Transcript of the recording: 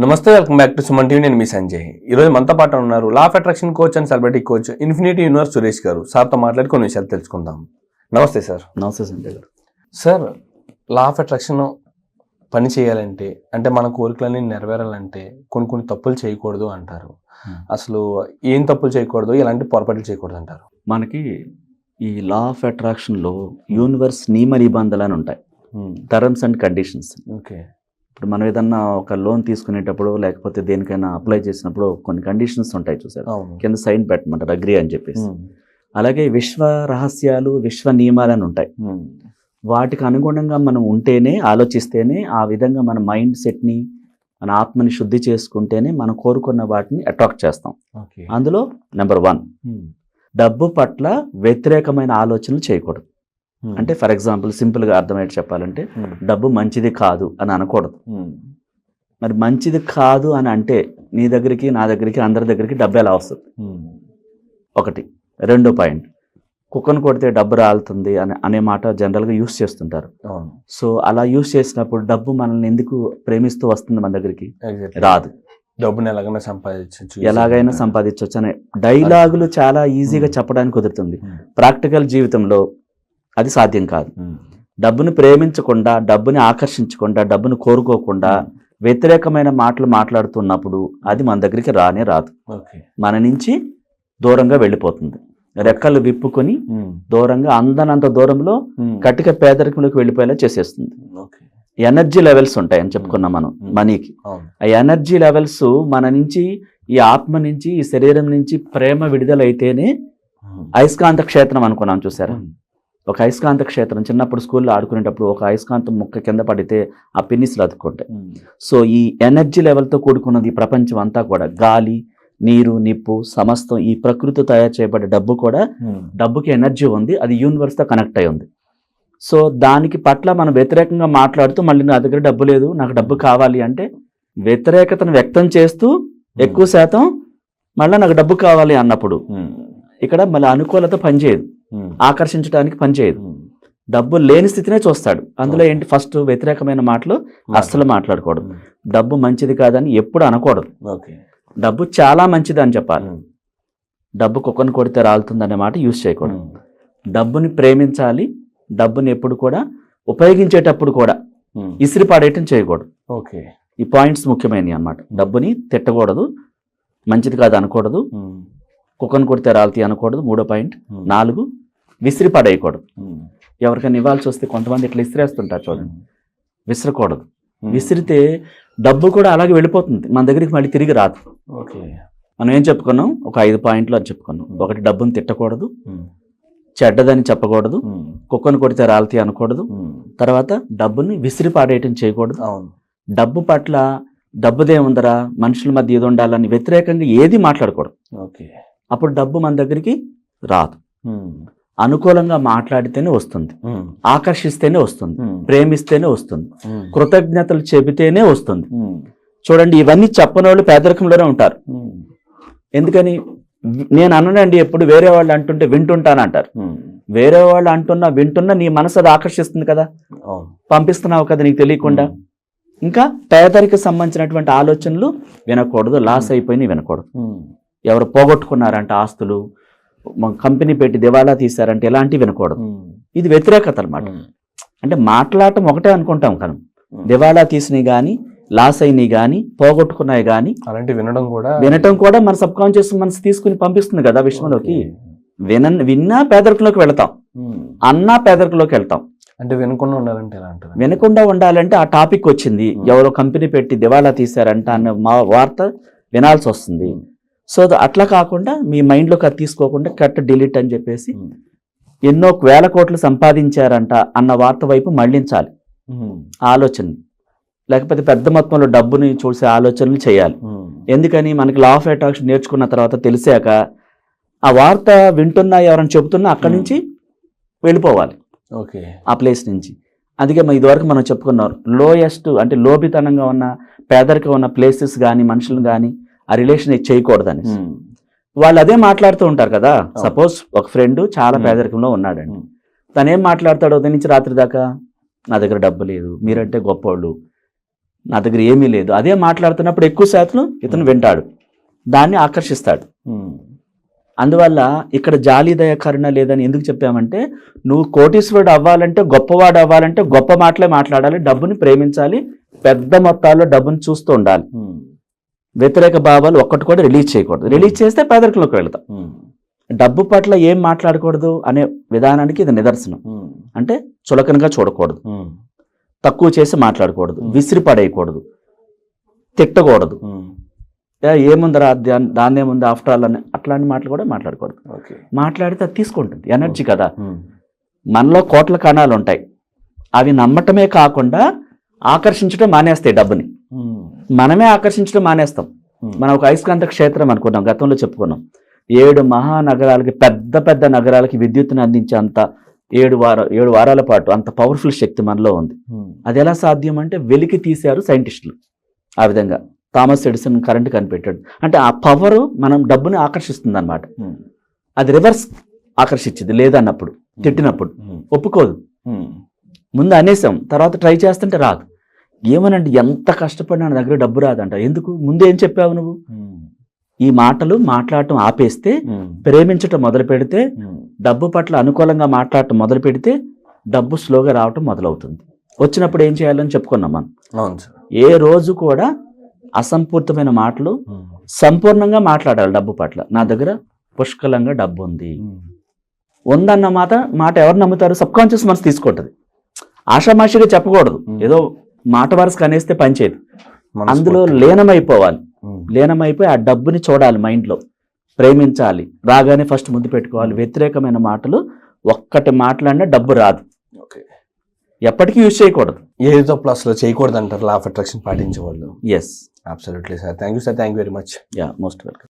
నమస్తే, welcome back to Suman TV. నేను మీ సంజయ్. ఈరోజు మనతో పాటు ఉన్నారు law of attraction coach and celebrity coach infinity universe Suresh గారు. సార్తో మాట్లాడి కొన్ని విషయాలు తెలుసుకుందాం. నమస్తే సార్. నమస్తే సంజయ్ గారు. సార్, లా ఆఫ్ అట్రాక్షన్ పని చేయాలంటే, అంటే మన కోరికలన్నీ నెరవేరాలంటే కొన్ని తప్పులు చేయకూడదు అంటారు. అసలు ఏం తప్పులు చేయకూడదు, ఎలాంటి పొరపాట్లు చేయకూడదు అంటారు? మనకి ఈ లా ఆఫ్ అట్రాక్షన్లో యూనివర్స్ నియమ నిబంధనలు అని ఉంటాయి, టర్మ్స్ అండ్ కండిషన్స్. ఓకే. ఇప్పుడు మనం ఏదన్నా ఒక లోన్ తీసుకునేటప్పుడు లేకపోతే దేనికైనా అప్లై చేసినప్పుడు కొన్ని కండిషన్స్ ఉంటాయి చూసారు, కింద సైన్ పెట్టమంటారు, అగ్రి అని చెప్పేసి. అలాగే విశ్వ రహస్యాలు, విశ్వ నియమాలు అని ఉంటాయి. వాటికి అనుగుణంగా మనం ఉంటేనే, ఆలోచిస్తేనే, ఆ విధంగా మన మైండ్ సెట్ని, మన ఆత్మని శుద్ధి చేసుకుంటేనే మనం కోరుకున్న వాటిని అట్రాక్ట్ చేస్తాం. అందులో నెంబర్ 1, డబ్బు పట్ల వ్యతిరేకమైన ఆలోచనలు చేయకూడదు. అంటే ఫర్ ఎగ్జాంపుల్ సింపుల్గా అర్థమయ్యేది చెప్పాలంటే, డబ్బు మంచిది కాదు అని అనకూడదు. మరి మంచిది కాదు అని అంటే నీ దగ్గరికి, నా దగ్గరికి, అందరి దగ్గరికి డబ్బు ఎలా వస్తుంది? ఒకటి. రెండో పాయింట్, కుక్కను కొడితే డబ్బు రాలుతుంది అనే మాట జనరల్గా యూస్ చేస్తుంటారు. సో అలా యూస్ చేసినప్పుడు డబ్బు మనల్ని ఎందుకు ప్రేమిస్తూ వస్తుంది మన దగ్గరికి? రాదు. డబ్బుని ఎలాగైనా సంపాదించవచ్చు అనే డైలాగులు చాలా ఈజీగా చెప్పడానికి కుదురుతుంది. ప్రాక్టికల్ జీవితంలో అది సాధ్యం కాదు. డబ్బుని ప్రేమించకుండా, డబ్బుని ఆకర్షించకుండా, డబ్బుని కోరుకోకుండా వ్యతిరేకమైన మాటలు మాట్లాడుతున్నప్పుడు అది మన దగ్గరికి రానే రాదు. మన నుంచి దూరంగా వెళ్ళిపోతుంది. రెక్కలు విప్పుకొని దూరంగా, అందనంత దూరంలో కటిక పేదరికంలోకి వెళ్ళిపోయేలా చేసేస్తుంది. ఎనర్జీ లెవెల్స్ ఉంటాయి అని చెప్పుకున్నాం మనం మనీకి. ఆ ఎనర్జీ లెవెల్స్ మన నుంచి, ఈ ఆత్మ నుంచి, ఈ శరీరం నుంచి ప్రేమ విడుదలైతేనే అయస్కాంత క్షేత్రం అనుకున్నాం చూసారా. ఒక అయస్కాంత క్షేత్రం, చిన్నప్పుడు స్కూల్లో ఆడుకునేటప్పుడు ఒక అయస్కాంతం ముక్క కింద పడితే ఆ పిన్నిస్లు అతుక్కుంటాయి. సో ఈ ఎనర్జీ లెవెల్తో కూడుకున్నది ఈ ప్రపంచం అంతా కూడా. గాలి, నీరు, నిప్పు, సమస్తం ఈ ప్రకృతి తయారు చేయబడ్డ డబ్బు కూడా, డబ్బుకి ఎనర్జీ ఉంది, అది యూనివర్స్తో కనెక్ట్ అయి ఉంది. సో దానికి పట్ల మనం వ్యతిరేకంగా మాట్లాడుతూ, మళ్ళీ నా దగ్గర డబ్బు లేదు, నాకు డబ్బు కావాలి అంటే వ్యతిరేకతను వ్యక్తం చేస్తూ ఎక్కువ శాతం మళ్ళీ నాకు డబ్బు కావాలి అన్నప్పుడు ఇక్కడ మళ్ళీ అనుకూలత పనిచేయదు, ఆకర్షించడానికి పనిచేయదు. డబ్బు లేని స్థితినే చూస్తాడు. అందులో ఏంటి, ఫస్ట్ వ్యతిరేకమైన మాటలు అస్సలు మాట్లాడకూడదు. డబ్బు మంచిది కాదని ఎప్పుడు అనకూడదు. డబ్బు చాలా మంచిది అని చెప్పాలి. డబ్బు కుక్కను కొడితే రాలుతుంది అనే మాట యూజ్ చేయకూడదు. డబ్బుని ప్రేమించాలి. డబ్బుని ఎప్పుడు కూడా ఉపయోగించేటప్పుడు కూడా ఇసిరి పాడేయటం చేయకూడదు. ఈ పాయింట్స్ ముఖ్యమైనవి అన్నమాట. డబ్బుని తిట్టకూడదు, మంచిది కాదు అనకూడదు, కుక్కను కొడితే రాలుతాయి అనకూడదు. 3వ పాయింట్. 4, విసిరి పడేయకూడదు. ఎవరికైనా ఇవ్వాల్సి వస్తే కొంతమంది ఇట్లా విసిరేస్తుంటారు చూడండి, విసరకూడదు. విసిరితే డబ్బు కూడా అలాగే వెళ్ళిపోతుంది, మన దగ్గరికి మళ్ళీ తిరిగి రాదు. మనం ఏం చెప్పుకున్నాం? ఒక 5 పాయింట్లు అని చెప్పుకున్నాం. 1, డబ్బుని తిట్టకూడదు, చెడ్డదని చెప్పకూడదు, కుక్కను కొడితే రాలుతాయి అనకూడదు. తర్వాత డబ్బుని విసిరి పాడేయటం చేయకూడదు. డబ్బు పట్ల డబ్బుదే ఉందరా, మనుషుల మధ్య ఏది ఉండాలని వ్యతిరేకంగా ఏది మాట్లాడకూడదు. అప్పుడు డబ్బు మన దగ్గరికి రాదు. అనుకూలంగా మాట్లాడితేనే వస్తుంది, ఆకర్షిస్తేనే వస్తుంది, ప్రేమిస్తేనే వస్తుంది, కృతజ్ఞతలు చెబితేనే వస్తుంది. చూడండి, ఇవన్నీ చెప్పని వాళ్ళు పేదరికంలోనే ఉంటారు. ఎందుకని? నేను అననండి, ఎప్పుడు వేరే వాళ్ళు అంటుంటే వింటుంటానంటారు. వేరే వాళ్ళు అంటున్నా వింటున్నా నీ మనసు అది ఆకర్షిస్తుంది కదా, పంపిస్తున్నావు కదా నీకు తెలియకుండా. ఇంకా పేదరికి సంబంధించినటువంటి ఆలోచనలు వినకూడదు, లాస్ అయిపోయినాయి వినకూడదు. ఎవరు పోగొట్టుకున్నారంటే ఆస్తులు, కంపెనీ పెట్టి దివాళా తీశారంటే ఇలాంటివి వినకూడదు. ఇది వ్యతిరేకత అన్నమాట. అంటే మాట్లాడటం ఒకటే అనుకుంటాం కానీ దివాళా తీసినవి కానీ, లాస్ అయినవి కానీ, పోగొట్టుకున్నాయి కానీ అలాంటి వినటం కూడా మన సబ్ కాన్షియస్ మనసు తీసుకుని పంపిస్తుంది కదా విశ్వంలోకి. విన్నా పేదరికంలోకి వెళతాం, అన్నా పేదరికంలోకి వెళ్తాం. అంటే వినకుండా ఉండాలంటే ఆ టాపిక్ వచ్చింది, ఎవరో కంపెనీ పెట్టి దివాళా తీశారంట అన్న మా వార్త వినాల్సి వస్తుంది. సో అట్లా కాకుండా మీ మైండ్లోకి అది తీసుకోకుండా కట్ డిలీట్ అని చెప్పేసి ఎన్నో వేల కోట్లు సంపాదించారంట అన్న వార్త వైపు మళ్లించాలి ఆలోచనని. లేకపోతే పెద్ద మొత్తంలో డబ్బుని చూసే ఆలోచనలు చేయాలి. ఎందుకని? మనకి లా ఆఫ్ అట్రాక్షన్ నేర్చుకున్న తర్వాత తెలిసాక ఆ వార్త వింటున్నా, ఎవరైనా చెబుతున్నా అక్కడి నుంచి వెళ్ళిపోవాలి ఆ ప్లేస్ నుంచి. అందుకే ఇదివరకు మనం చెప్పుకున్నాం, లోయెస్ట్ అంటే లోబితనంగా ఉన్న, పేదరికం ఉన్న ప్లేసెస్ కానీ, మనుషులు కానీ ఆ రిలేషన్ చేయకూడదని వాళ్ళు అదే మాట్లాడుతూ ఉంటారు కదా. సపోజ్ ఒక ఫ్రెండ్ చాలా పేదరికంలో ఉన్నాడండి, తనేం మాట్లాడతాడు ఉదయం నుంచి రాత్రి దాకా, నా దగ్గర డబ్బు లేదు, మీరంటే గొప్పోళ్ళు, నా దగ్గర ఏమీ లేదు, అదే మాట్లాడుతున్నప్పుడు ఎక్కువ శాతం ఇతను వింటాడు, దాన్ని ఆకర్షిస్తాడు. అందువల్ల ఇక్కడ జాలి దయ కరుణ లేదని ఎందుకు చెప్పామంటే, నువ్వు కోటీశ్వరుడు అవ్వాలంటే, గొప్పవాడు అవ్వాలంటే గొప్ప మాటలే మాట్లాడాలి, డబ్బుని ప్రేమించాలి, పెద్ద మొత్తాల్లో డబ్బుని చూస్తూ ఉండాలి, వ్యతిరేక భావాలు ఒక్కటి కూడా రిలీజ్ చేయకూడదు. రిలీజ్ చేస్తే పేదరికంలోకి వెళ్తాం. డబ్బు పట్ల ఏం మాట్లాడకూడదు అనే విధానానికి ఇది నిదర్శనం. అంటే చులకనగా చూడకూడదు, తక్కువ చేసి మాట్లాడకూడదు, విసిరి పడేయకూడదు, తిట్టకూడదు, ఏముందరా దాన్నేముంది ఆఫ్టర్ ఆల్ అని అట్లాంటి మాటలు కూడా మాట్లాడకూడదు. మాట్లాడితే అది తీసుకుంటుంది ఎనర్జీ కదా. మనలో కోట్ల కణాలు ఉంటాయి, అవి నమ్మటమే కాకుండా ఆకర్షించడం మానేస్తాయి డబ్బుని. మనమే ఆకర్షించడం మానేస్తాం. మనం ఒక అయస్కాంత క్షేత్రం అనుకున్నాం, గతంలో చెప్పుకున్నాం. 7 మహానగరాలకి, పెద్ద పెద్ద నగరాలకి విద్యుత్తుని అందించే అంత 7 వారాల పాటు అంత పవర్ఫుల్ శక్తి మనలో ఉంది. అది ఎలా సాధ్యం అంటే వెలికి తీశారు సైంటిస్టులు. ఆ విధంగా థామస్ ఎడిసన్ కరెంట్ కనిపెట్టాడు. అంటే ఆ పవర్ మనం డబ్బుని ఆకర్షిస్తుంది అనమాట. అది రివర్స్ ఆకర్షించింది లేదన్నప్పుడు, తిట్టినప్పుడు ఒప్పుకోదు. ముందు అనేసాం, తర్వాత ట్రై చేస్తుంటే రాదు. ఏమనంటే ఎంత కష్టపడినా నా దగ్గర డబ్బు రాదంట. ఎందుకు? ముందు ఏం చెప్పావు నువ్వు? ఈ మాటలు మాట్లాడటం ఆపేస్తే, ప్రేమించటం మొదలు పెడితే, డబ్బు పట్ల అనుకూలంగా మాట్లాడటం మొదలు పెడితే డబ్బు స్లోగా రావటం మొదలవుతుంది. వచ్చినప్పుడు ఏం చేయాలని చెప్పుకున్నాం మనం. ఏ రోజు కూడా అసంపూర్తమైన మాటలు సంపూర్ణంగా మాట్లాడాలి డబ్బు పట్ల. నా దగ్గర పుష్కలంగా డబ్బు ఉందన్న మాట ఎవరు నమ్ముతారు? సబ్ కాన్షియస్ మనసు తీసుకుంటుంది. ఆషామాషిగా చెప్పకూడదు, ఏదో మాట వరుస అనేస్తే పనిచేయదు. అందులో లీనమైపోవాలి. లీనమైపోయి ఆ డబ్బుని చూడాలి, మైండ్లో ప్రేమించాలి, రాగానే ఫస్ట్ ముందు పెట్టుకోవాలి. వ్యతిరేకమైన మాటలు ఒక్కటి మాట్లాడినా డబ్బు రాదు, ఎప్పటికీ యూజ్ చేయకూడదు. ఏది తప్పులు అసలు చేయకూడదు అంటారు లా ఆఫ్ అట్రాక్షన్ పాటించే వాళ్ళు. Yes, absolutely sir. Thank you sir, thank you very much. Yeah, most welcome.